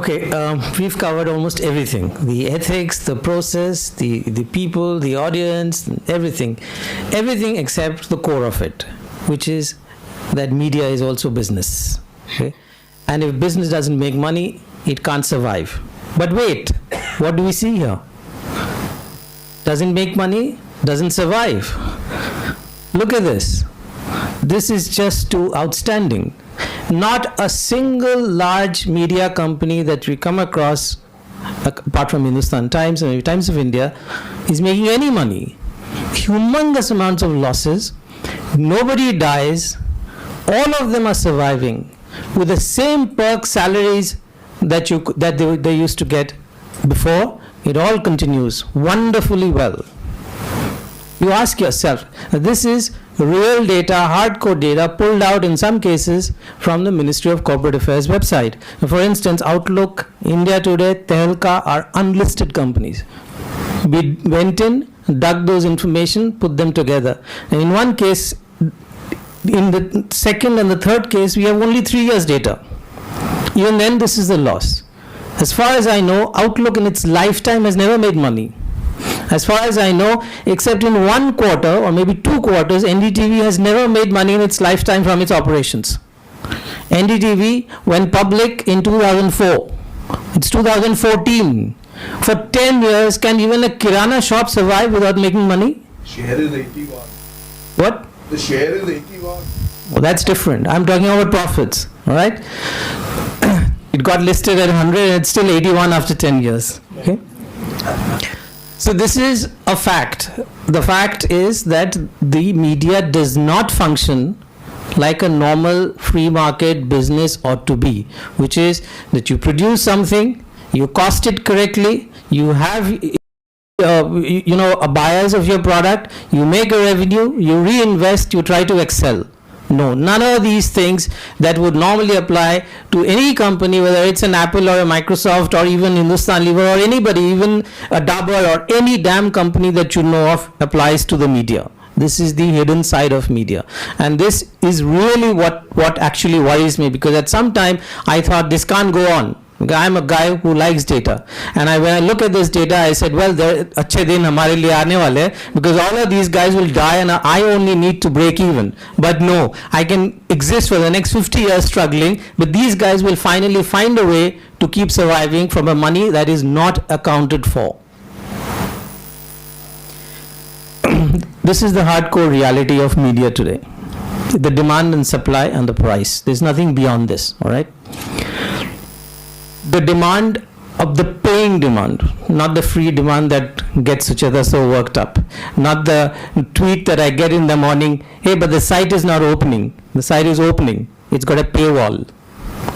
Okay, we've covered almost everything. The ethics, the process, the people, the audience, everything. Everything except the core of it, which is that media is also business. Okay? And if business doesn't make money, it can't survive. But wait, what do we see here? Doesn't make money, doesn't survive. Look at this. This is just too outstanding. Not a single large media company that we come across, apart from Hindustan Times and Times of India, is making any money. Humongous amounts of losses. Nobody dies. All of them are surviving with the same perk salaries that they used to get before. It all continues wonderfully well. You ask yourself, this is real data, hardcore data, pulled out in some cases from the Ministry of Corporate Affairs website. For instance, Outlook, India Today, Tehelka are unlisted companies. We went in, dug those information, put them together. And in one case, in the second and the third case, we have only 3 years data. Even then, this is the loss. As far as I know, Outlook in its lifetime has never made money. As far as I know, except in 1 quarter or maybe 2 quarters, NDTV has never made money in its lifetime from its operations. NDTV went public in 2004. It's 2014. For 10 years, can even a Kirana shop survive without making money? Share is 81. What? The share is 81. Well, that's different. I'm talking about profits. All right? It got listed at 100 and it's still 81 after 10 years. Okay? So this is a fact. The fact is that the media does not function like a normal free market business ought to be, which is that you produce something, you cost it correctly, you have a buyers of your product, you make a revenue, you reinvest, you try to excel. No, none of these things that would normally apply to any company, whether it's an Apple or a Microsoft or even Hindustan Lever or anybody, even a Dabur or any damn company that you know of, applies to the media. This is the hidden side of media. And this is really what actually worries me, because at some time I thought this can't go on. I'm a guy who likes data, and when I look at this data, I said, well, अच्छे दिन हमारे लिए आने वाले, because all of these guys will die and I only need to break even. But no, I can exist for the next 50 years struggling, but these guys will finally find a way to keep surviving from a money that is not accounted for. This is the hardcore reality of media today. The demand and supply and the price. There's nothing beyond this, all right? The demand of the paying demand, not the free demand that gets each other so worked up. Not the tweet that I get in the morning, hey, but the site is not opening. The site is opening. It's got a paywall.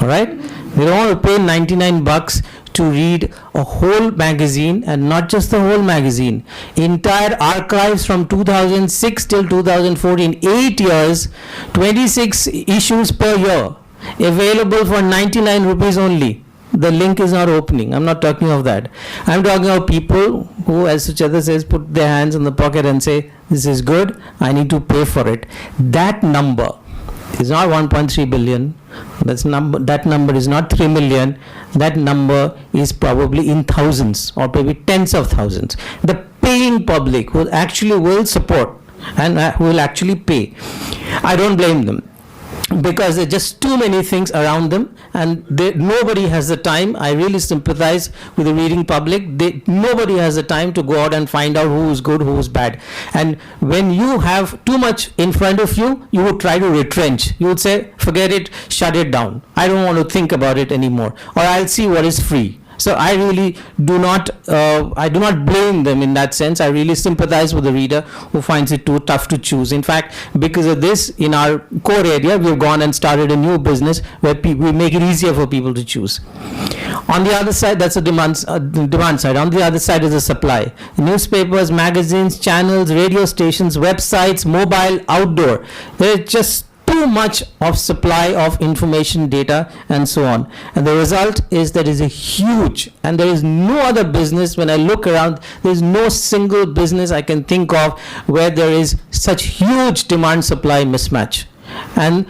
All right? They don't want to pay 99 bucks to read a whole magazine, and not just the whole magazine. Entire archives from 2006 till 2014, 8 years, 26 issues per year, available for 99 rupees only. The link is not opening. I'm not talking of that. I'm talking of people who, as Sucheta says, put their hands in the pocket and say, this is good, I need to pay for it. That number is not 1.3 billion. That number is not 3 million. That number is probably in thousands or maybe tens of thousands. The paying public who actually will support and who will actually pay. I don't blame them, because there are just too many things around them, and nobody has the time. I really sympathize with the reading public. Nobody has the time to go out and find out who is good, who is bad. And when you have too much in front of you, you would try to retrench. You would say, forget it, shut it down. I don't want to think about it anymore, or I'll see what is free. So I really do not blame them in that sense. I really sympathize with the reader who finds it too tough to choose. In fact, because of this, in our core area, we've gone and started a new business where we make it easier for people to choose. On the other side, that's the demand side. On the other side is the supply. Newspapers, magazines, channels, radio stations, websites, mobile, outdoor. There's just too much of supply of information, data, and so on. And the result is that is a huge, and there is no other business, when I look around, there is no single business I can think of where there is such huge demand-supply mismatch. And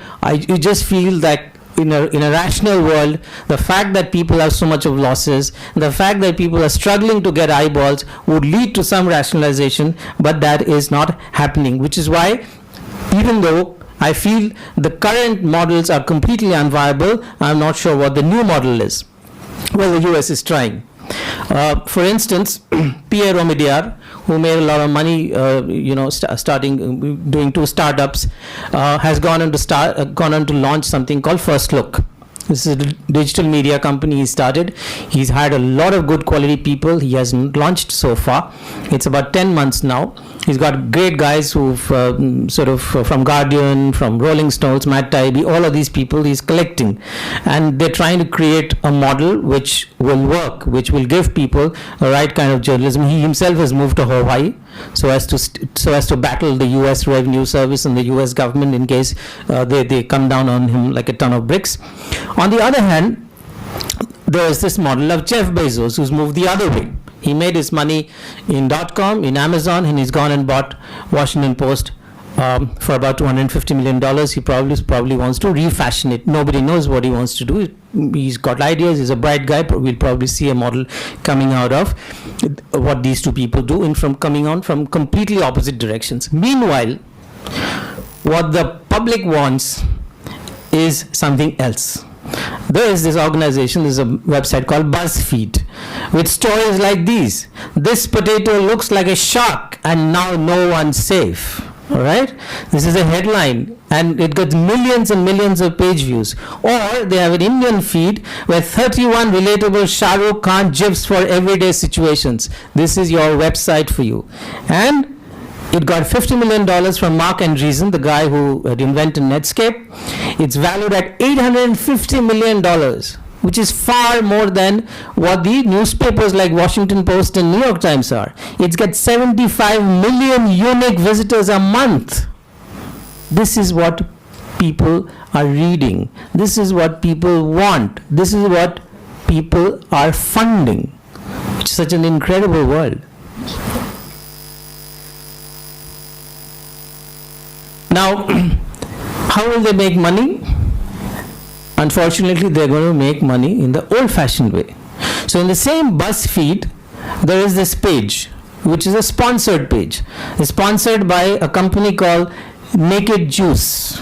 you just feel that in a rational world, the fact that people have so much of losses, the fact that people are struggling to get eyeballs would lead to some rationalization, but that is not happening, which is why, even though I feel the current models are completely unviable, I'm not sure what the new model is. Well, the US is trying. For instance, Pierre Omidyar, who made a lot of money, doing 2 startups, has gone on to launch something called First Look. This is a digital media company he started. He's hired a lot of good quality people. He has launched so far. It's about 10 months now. He's got great guys who've from Guardian, from Rolling Stones, Matt Taibbi, all of these people he's collecting. And they're trying to create a model which will work, which will give people the right kind of journalism. He himself has moved to Hawaii so as to battle the US Revenue Service and the US government in case they come down on him like a ton of bricks. On the other hand, there is this model of Jeff Bezos, who's moved the other way. He made his money in .com, in Amazon, and he's gone and bought Washington Post for about $250 million. He probably wants to refashion it. Nobody knows what he wants to do. He's got ideas. He's a bright guy. But we'll probably see a model coming out of what these two people do, and coming on from completely opposite directions. Meanwhile, what the public wants is something else. There is this organization, there's a website called BuzzFeed, with stories like these. This potato looks like a shark and now no one's safe. All right? This is a headline and it gets millions and millions of page views. Or they have an Indian feed where 31 relatable Shah Rukh Khan gifs for everyday situations. This is your website for you. And it got $50 million from Mark Andreessen, the guy who had invented Netscape. It's valued at $850 million, which is far more than what the newspapers like Washington Post and New York Times are. It's got 75 million unique visitors a month. This is what people are reading. This is what people want. This is what people are funding. It's such an incredible world. Now, how will they make money? Unfortunately, they're going to make money in the old-fashioned way. So in the same BuzzFeed, there is this page, which is a sponsored page. It's sponsored by a company called Naked Juice.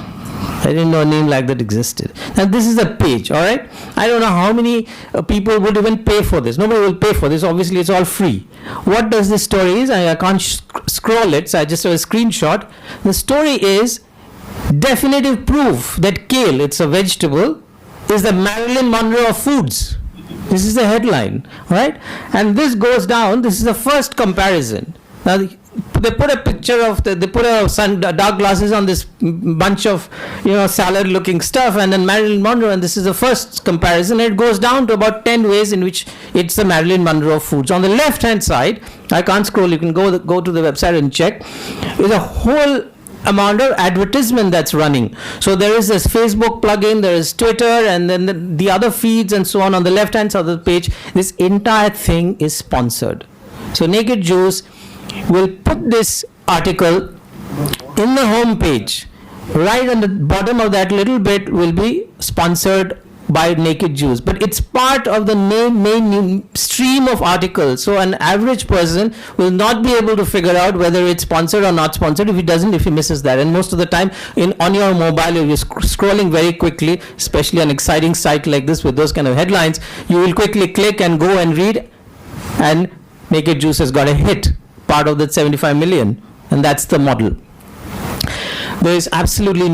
I didn't know a name like that existed. And this is a page, all right? I don't know how many people would even pay for this. Nobody will pay for this. Obviously, it's all free. What does this story is? I can't scroll it, so I just have a screenshot. The story is definitive proof that kale, it's a vegetable, is the Marilyn Monroe of foods. This is the headline, right? And this goes down. This is the first comparison. Now, they put a picture of they put dark glasses on this bunch of salad-looking stuff, and then Marilyn Monroe, and this is the first comparison. It goes down to about 10 ways in which it's the Marilyn Monroe of foods. On the left-hand side, I can't scroll. You can go to the website and check. There's a whole amount of advertisement that's running. So there is this Facebook plugin, there is Twitter, and then the other feeds and so on. On the left-hand side of the page, this entire thing is sponsored. So Naked Juice will put this article in the home page. Right on the bottom of that little bit will be sponsored by Naked Juice, but it's part of the main stream of articles. So an average person will not be able to figure out whether it's sponsored or not sponsored if he misses that. And most of the time on your mobile, if you're scrolling very quickly, especially an exciting site like this with those kind of headlines, you will quickly click and go and read, and Naked Juice has got a hit, part of that 75 million, and that's the model. There is absolutely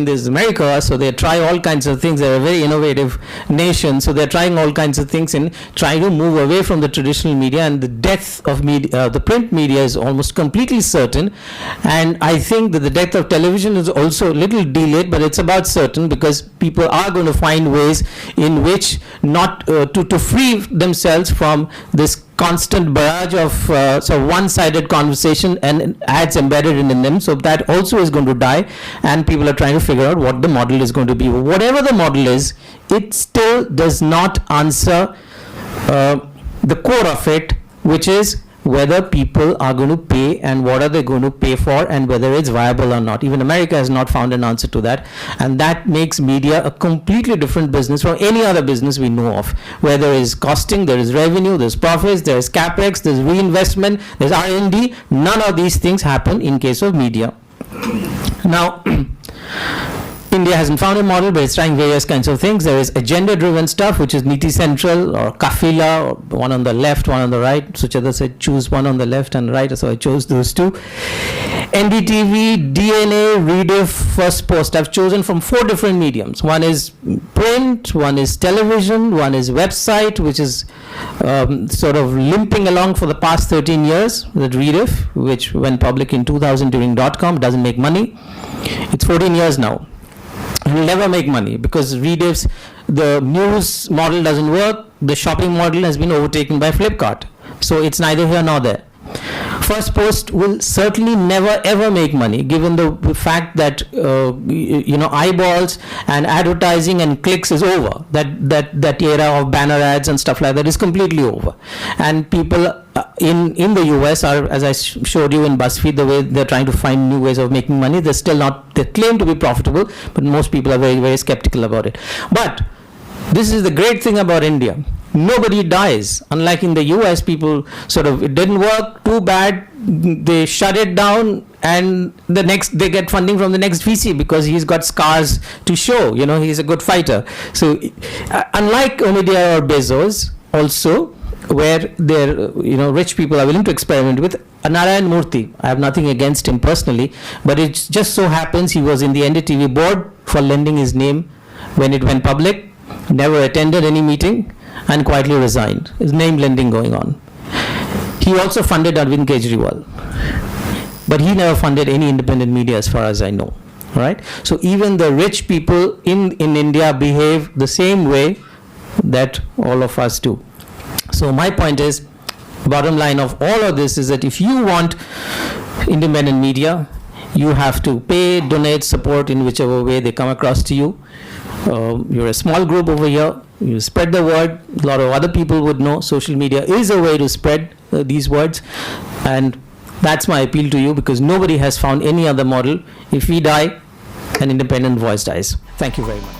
there's America, so they try all kinds of things. They're a very innovative nation, so they're trying all kinds of things and trying to move away from the traditional media, and the death of media, the print media, is almost completely certain. And I think that the death of television is also a little delayed, but it's about certain, because people are going to find ways in which not to free themselves from this constant barrage of one-sided conversation and ads embedded in them. So that also is going to die, and people are trying to figure out what the model is going to be. Whatever the model is, it still does not answer the core of it, which is whether people are going to pay and what are they going to pay for and whether it's viable or not. Even America has not found an answer to that, and that makes media a completely different business from any other business we know of, where there is costing, there is revenue, there's profits, there's capex, there's reinvestment, there's R&D. None of these things happen in case of media. Now, India hasn't found a model, but it's trying various kinds of things. There is agenda-driven stuff, which is Niti Central or Kafila, or one on the left, one on the right. Sucheta said choose one on the left and right, so I chose those two. NDTV, DNA, Rediff, First Post. I've chosen from 4 different mediums. One is print, one is television, one is website, which is sort of limping along for the past 13 years. That Rediff, which went public in 2000 during .com, doesn't make money. It's 14 years now. It will never make money because Rediff's, the news model doesn't work. The shopping model has been overtaken by Flipkart. So it's neither here nor there. First Post will certainly never ever make money, given the fact that eyeballs and advertising and clicks is over. That era of banner ads and stuff like that is completely over, and people in the US are, as I showed you in BuzzFeed, the way they're trying to find new ways of making money. They're still not. They claim to be profitable, but most people are very, very skeptical about it. But this is the great thing about India. Nobody dies. Unlike in the US, people it didn't work, too bad, they shut it down, and the next they get funding from the next VC because he's got scars to show, he's a good fighter. So unlike Omidyar or Bezos, also, where they're, rich people are willing to experiment with, Narayan Murthy, I have nothing against him personally, but it just so happens he was in the NDTV board for lending his name when it went public, never attended any meeting, and quietly resigned. His name lending going on. He also funded Arvind Kejriwal, but he never funded any independent media as far as I know. Right? So even the rich people in India behave the same way that all of us do. So my point is, bottom line of all of this is that if you want independent media, you have to pay, donate, support in whichever way they come across to you. You're a small group over here. You spread the word. A lot of other people would know social media is a way to spread these words, and that's my appeal to you, because nobody has found any other model. If we die, an independent voice dies. Thank you very much.